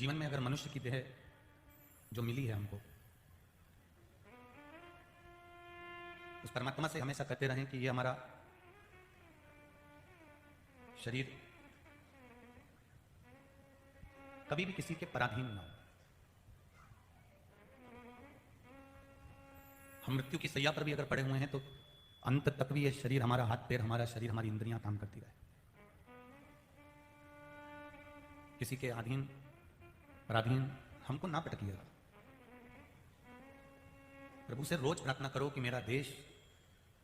जीवन में अगर मनुष्य की देह जो मिली है हमको, उस परमात्मा से हमेशा कहते रहें कि ये हमारा शरीर कभी भी किसी के पराधीन ना हो। हम मृत्यु की सैया पर भी अगर पड़े हुए हैं तो अंत तक भी ये शरीर, हमारा हाथ पैर, हमारा शरीर, हमारी इंद्रियां काम करती रहे, किसी के अधीन पराधीन हमको ना पटकिएगा। प्रभु से रोज प्रार्थना करो कि मेरा देश,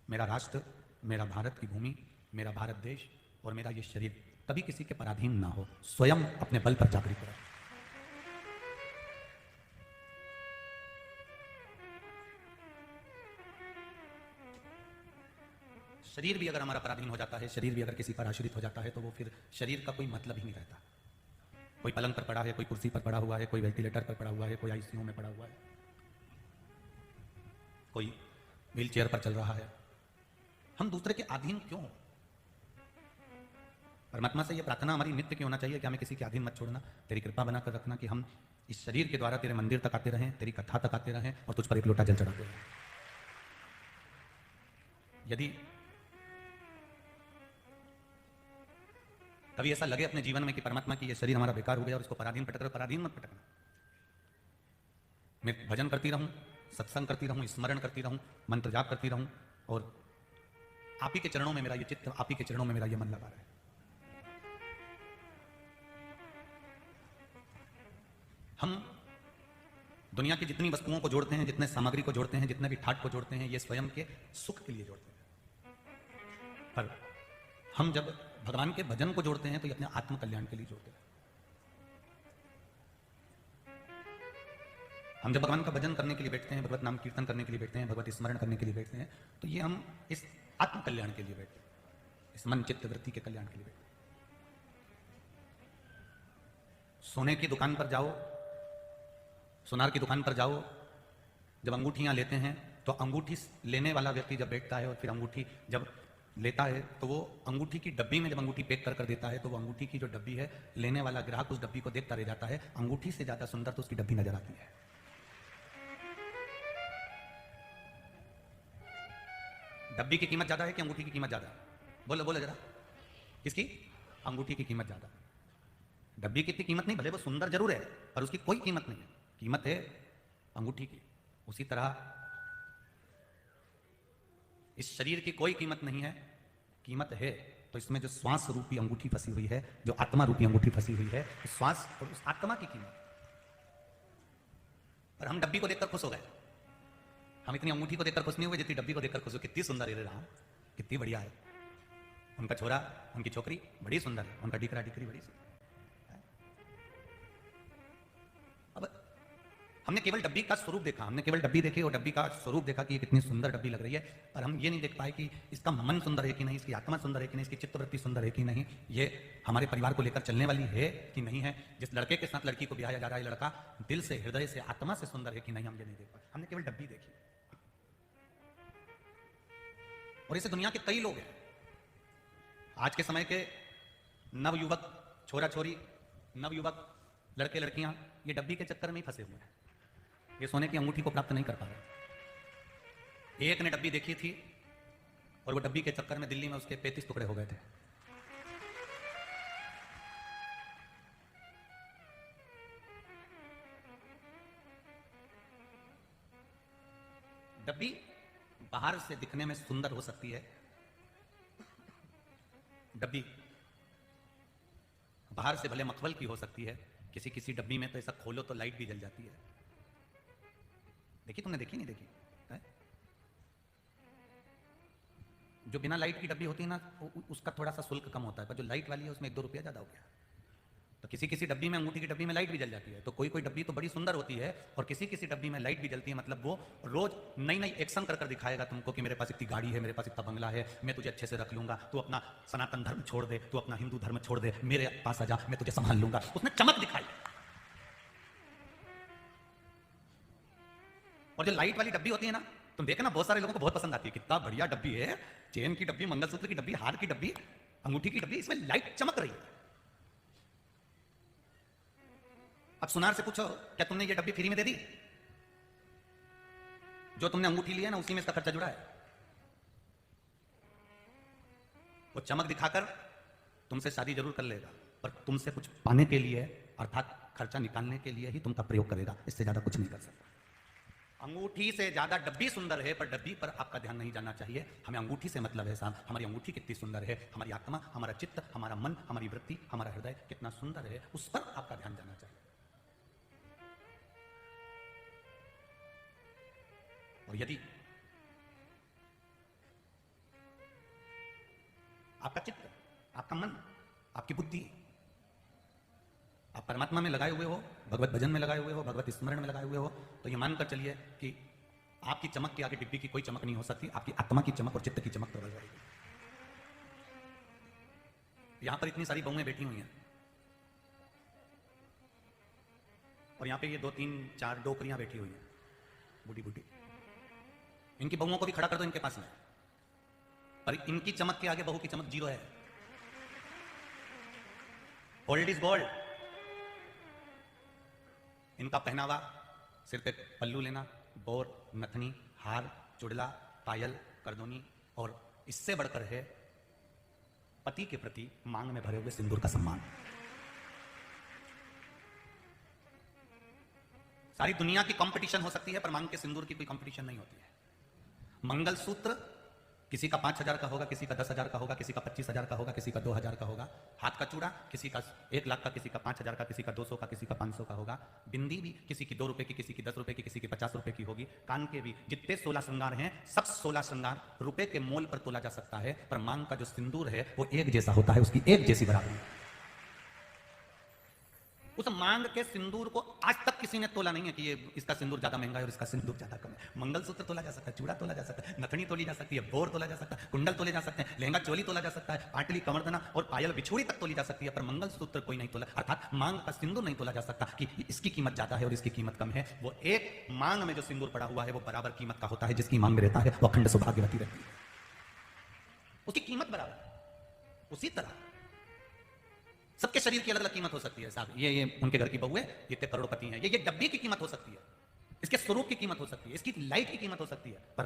मेरा राष्ट्र, मेरा भारत की भूमि, मेरा भारत देश और मेरा ये शरीर कभी किसी के पराधीन ना हो। स्वयं अपने बल पर जागृत करो। शरीर भी अगर हमारा पराधीन हो जाता है, शरीर भी अगर किसी पर आश्रित हो जाता है, तो वो फिर शरीर का कोई मतलब ही नहीं रहता। कोई पलंग पर पड़ा है, कोई कुर्सी पर पड़ा हुआ है, कोई वेंटिलेटर पर पड़ा हुआ है, कोई आईसीयू में पड़ा हुआ है, कोई व्हील चेयर पर चल रहा है। हम दूसरे के अधीन क्यों हो? परमात्मा से यह प्रार्थना हमारी नित्य क्यों होना चाहिए कि हमें किसी के अधीन मत छोड़ना, तेरी कृपा बनाकर रखना कि हम इस शरीर के द्वारा तेरे मंदिर तक आते रहें, तेरी कथा तक आते रहें और तुझ पर एक लोटा जल चढ़ाते रहें। यदि कभी ऐसा लगे अपने जीवन में कि परमात्मा की यह शरीर हमारा बेकार हो गया और इसको पराधीन पटक रहे, पराधीन मत पटकना। मैं भजन करती रहूं, सत्संग करती रहूं, स्मरण करती रहूं, मंत्र जाप करती रहूं और आप ही के चरणों में मेरा ये चित्त, आप ही के चरणों में मेरा ये मन लगा रहा है। हम दुनिया की जितनी वस्तुओं को जोड़ते हैं, जितने सामग्री को जोड़ते हैं, जितने भी ठाट को जोड़ते हैं, ये स्वयं के सुख के लिए जोड़ते हैं। पर हम जब भगवान के भजन को जोड़ते हैं तो ये अपने आत्म कल्याण के लिए जोड़ते हैं। हम जब भगवान का भजन करने के लिए बैठते हैं, भगवत नाम कीर्तन करने के लिए बैठते हैं, भगवत स्मरण करने के लिए बैठते हैं, तो ये हम इस आत्म कल्याण के लिए बैठते हैं, इस मन चित्त वृत्ति के कल्याण के लिए बैठते हैं। सोने की दुकान पर जाओ, सोनार की दुकान पर जाओ, जब अंगूठियां लेते हैं तो अंगूठी लेने वाला व्यक्ति जब बैठता है और फिर अंगूठी जब लेता है तो वो अंगूठी की डब्बी में जब अंगूठी पैक कर देता है तो वो अंगूठी की जो डब्बी है, लेने वाला ग्राहक उस डब्बी को देखता रह जाता है। अंगूठी से ज्यादा सुंदर तो उसकी डब्बी नजर आती है। डब्बी की कीमत ज्यादा है कि अंगूठी की कीमत ज्यादा है? बोलो बोलो जरा, किसकी? अंगूठी की कीमत ज्यादा। डब्बी की इतनी कीमत नहीं, भले वो सुंदर जरूर है पर उसकी कोई कीमत नहीं है, कीमत है अंगूठी की। उसी तरह इस शरीर की कोई कीमत नहीं है, कीमत है तो इसमें जो श्वास रूपी अंगूठी फंसी हुई है, जो आत्मा रूपी अंगूठी फंसी हुई है, उस श्वास और उस आत्मा की कीमत। पर हम डब्बी को देखकर खुश हो गए, हम इतनी अंगूठी को देखकर खुश नहीं हुए जितनी डब्बी को देखकर खुश हो। कितनी सुंदर है राम, कितनी बढ़िया है, उनका छोरा, उनकी छोकरी बड़ी सुंदर है, उनका डिकरा डिकरी बड़ी सुंदर। अब हमने केवल डब्बी का स्वरूप देखा, हमने केवल डब्बी देखी और डब्बी का स्वरूप देखा कि ये कितनी सुंदर डब्बी लग रही है, पर हम ये नहीं देख पाए कि इसका मन सुंदर है कि नहीं, इसकी आत्मा सुंदर है कि नहीं, इसकी चित्तवृत्ति सुंदर है कि नहीं, ये हमारे परिवार को लेकर चलने वाली है कि नहीं है, जिस लड़के के साथ लड़की को ब्याया जा रहा है लड़का दिल से, हृदय से, आत्मा से सुंदर है कि नहीं, हम ये नहीं देख पाए। हमने केवल डब्बी देखी। और ऐसे दुनिया के कई लोग हैं, आज के समय के नवयुवक, छोरा छोरी, नवयुवक, लड़के लड़कियां ये डब्बी के चक्कर में ही फंसे हुए हैं, ये सोने की अंगूठी को प्राप्त नहीं कर पा रहे। एक ने डब्बी देखी थी और वो डब्बी के चक्कर में दिल्ली में उसके 35 टुकड़े हो गए थे। डब्बी बाहर से दिखने में सुंदर हो सकती है, डब्बी बाहर से भले मखमल की हो सकती है, किसी किसी डब्बी में तो ऐसा खोलो तो लाइट भी जल जाती है। देखी तुमने? देखी नहीं देखी है? जो बिना लाइट की डब्बी होती है ना, उसका थोड़ा सा शुल्क कम होता है, पर जो लाइट वाली है उसमें 1-2 रुपया ज्यादा हो गया। तो किसी किसी डब्बी में, अंगूठी की डब्बी में लाइट भी जल जाती है, तो कोई कोई डब्बी तो बड़ी सुंदर होती है और किसी किसी डब्बी में लाइट भी जलती है। मतलब वो रोज नई नई एक्शन कर कर दिखाएगा तुमको कि मेरे पास इतनी गाड़ी है, मेरे पास इतना बंगला है, मैं तुझे अच्छे से रख लूंगा, तू अपना सनातन धर्म छोड़ दे, तू अपना हिंदू धर्म छोड़ दे, मेरे पास आ जा, मैं तुझे संभाल लूंगा। उसने चमक दिखाई। और जो लाइट वाली डब्बी होती है ना, तुम देखना बहुत सारे लोगों को बहुत पसंद आती है, कितना बढ़िया डब्बी है, चेन की डब्बी, मंगलसूत्र की डब्बी, हार की डब्बी, अंगूठी की डब्बी, इसमें लाइट चमक रही है। अब सुनार से पूछो, क्या तुमने ये डब्बी फ्री में दे दी? जो तुमने अंगूठी ली है ना, उसी में इसका खर्चा जुड़ा है। वो चमक दिखाकर तुमसे शादी जरूर कर लेगा, पर तुमसे कुछ पाने के लिए अर्थात खर्चा निकालने के लिए ही तुमका प्रयोग करेगा, इससे ज्यादा कुछ नहीं कर सकता। अंगूठी से ज्यादा डब्बी सुंदर है, पर डब्बी पर आपका ध्यान नहीं जाना चाहिए। हमें अंगूठी से मतलब है साहब, हमारी अंगूठी कितनी सुंदर है, हमारी आत्मा, हमारा चित्त, हमारा मन, हमारी वृत्ति, हमारा हृदय कितना सुंदर है, उस पर आपका ध्यान जाना चाहिए। और यदि आपका चित्त, आपका मन, आपकी बुद्धि आप परमात्मा में लगाए हुए हो, भगवत भजन में लगाए हुए हो, भगवत स्मरण में लगाए हुए हो, तो ये मानकर चलिए कि आपकी चमक के आगे डिब्बी की कोई चमक नहीं हो सकती। आपकी आत्मा की चमक और चित्त की चमक तो रह जाएगी। यहां पर इतनी सारी बहुएं बैठी हुई हैं, और यहां पे ये 2 3 4 डोकरियां बैठी हुई हैं, बूढ़ी बूढ़ी। इनकी बहुओं को भी खड़ा कर दो इनके पास में, पर इनकी चमक के आगे बहू की चमक जीरो है। Old is gold. इनका पहनावा, सिर पे पल्लू लेना, बोर, नथनी, हार, चुड़ला, पायल, करदोनी, और इससे बढ़कर है पति के प्रति मांग में भरे हुए सिंदूर का सम्मान। सारी दुनिया की कंपटीशन हो सकती है, पर मांग के सिंदूर की कोई कंपटीशन नहीं होती है। मंगलसूत्र किसी का 5,000 का होगा, किसी का 10,000 का होगा, किसी का 25,000 का होगा, किसी का 2,000 का होगा। हाथ का चूड़ा किसी का 1 लाख का, किसी का 5,000 का, किसी का 200 का, किसी का 500 का होगा। बिंदी भी किसी की 2 रुपए की, किसी की 10 रुपए की, किसी की 50 रुपए की होगी। कान के भी जितने 16 श्रृंगार हैं, सब 16 श्रृंगार रुपए के मोल पर तोला जा सकता है, पर मांग का जो सिंदूर है वो एक जैसा होता है, उसकी एक जैसी बराबरी। उस मांग के सिंदूर को आज तक किसी ने तोला नहीं है कि ये इसका सिंदूर ज्यादा महंगा है और इसका सिंदूर ज्यादा कम है। मंगलसूत्र तोला जा सकता है, चूड़ा तोला जा सकता है, नथनी तोली जा सकती है, बोर तोला जा सकता है, कुंडल तोले जा सकते हैं, लहंगा चोली तोला जा सकता है, पाटली, कमरदना और पायल बिछुड़ी तक तोली जा सकती है, पर मंगलसूत्र कोई नहीं तोला, अर्थात मांग का सिंदूर नहीं तोला जा सकता कि इसकी कीमत ज्यादा है और इसकी कीमत कम है। वो एक मांग में जो सिंदूर पड़ा हुआ है वो बराबर कीमत का होता है। जिसकी मांग में रहता है वो अखंड सौभाग्यवती रहती है, उसकी कीमत बराबर। उसी तरह सबके शरीर की अलग अलग कीमत हो सकती है साहब। ये उनके घर की बहू है, ये करोड़पति है, ये डब्बी की कीमत हो सकती है, इसके स्वरूप की कीमत हो सकती है, इसकी लाइट की कीमत हो सकती है। पर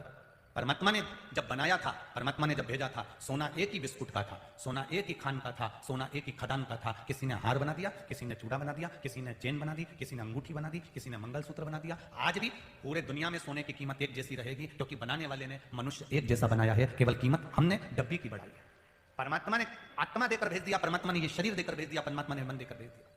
परमात्मा ने जब बनाया था, परमात्मा ने जब भेजा था, सोना एक ही बिस्कुट का था, सोना एक ही खान का था, सोना एक ही खदान का था। किसी ने हार बना दिया, किसी ने चूड़ा बना दिया, किसी ने चेन बना दी, किसी ने अंगूठी बना दी, किसी ने मंगलसूत्र बना दिया। आज भी पूरे दुनिया में सोने की कीमत एक जैसी रहेगी, क्योंकि बनाने वाले ने मनुष्य एक जैसा बनाया है, केवल कीमत हमने डब्बी की बढ़ाई है। परमात्मा ने आत्मा देकर भेज दिया, परमात्मा ने ये शरीर देकर भेज दिया, परमात्मा ने मन देकर भेज दिया।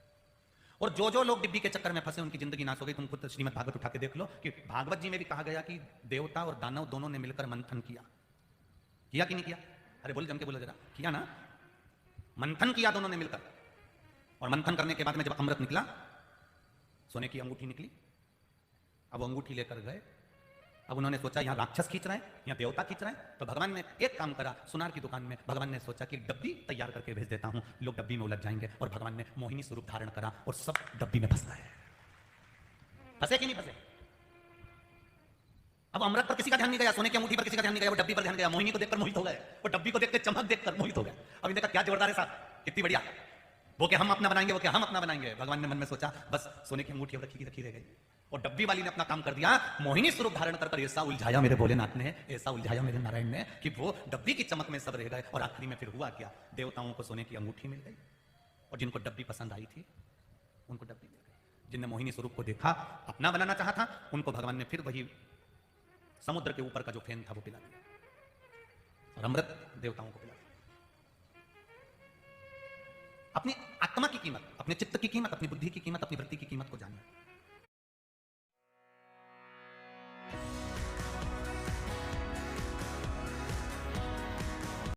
और जो लोग डिब्बी के चक्कर में फंसे उनकी जिंदगी नाश हो गई। तुम खुद श्रीमद् भागवत उठा के देख लो कि भागवत जी में भी कहा गया कि देवता और दानव दोनों ने मिलकर मंथन किया कि नहीं किया? अरे बोल, जम के बोलो जरा, किया ना? मंथन किया दोनों ने मिलकर, और मंथन करने के बाद में जब अमृत निकला, सोने की अंगूठी निकली। अब वो अंगूठी लेकर गए। अब उन्होंने सोचा यहाँ राक्षस खींच रहे हैं, यहाँ देवता खींच रहे हैं, तो भगवान ने एक काम करा। सुनार की दुकान में भगवान ने सोचा कि डब्बी तैयार करके भेज देता हूं, लोग डब्बी में उलझ जाएंगे। और भगवान ने मोहिनी स्वरूप धारण करा और सब डब्बी में फंस गए। फंसे कि नहीं फंसे? अब अमृत पर किसी का ध्यान नहीं गया, सोने की अंगूठी पर किसी का ध्यान नहीं गया, वो डब्बी पर ध्यान गया। मोहिनी को देखकर मोहित हो गए, वो डब्बी को देखकर, चमक देखकर मोहित हो गए। अब इनका क्या जोरदार है साहब, कितनी बढ़िया। वो क्या हम अपना बनाएंगे, वो क्या हम अपना बनाएंगे। भगवान ने मन में सोचा बस सोने की अंगूठी रखी रह गई, और डब्बी वाली ने अपना काम कर दिया। मोहिनी स्वरूप धारण कर ऐसा उलझाया मेरे भोलेनाथ ने, ऐसा उलझाया मेरे नारायण ने कि वो डब्बी की चमक में सब रह गए। और आखिरी में फिर हुआ क्या? देवताओं को सोने की अंगूठी मिल गई, और जिनको डब्बी पसंद आई थी उनको डब्बी मिल गई। जिनने मोहिनी स्वरूप को देखा, अपना बनाना चाहा था, उनको भगवान ने फिर वही समुद्र के ऊपर का जो फेन था वो पिला दिया, और अमृत देवताओं को पिला दिया। अपनी आत्मा की कीमत, अपने चित्त की कीमत, अपनी बुद्धि की कीमत, अपनी वृत्ति की कीमत को जानिए।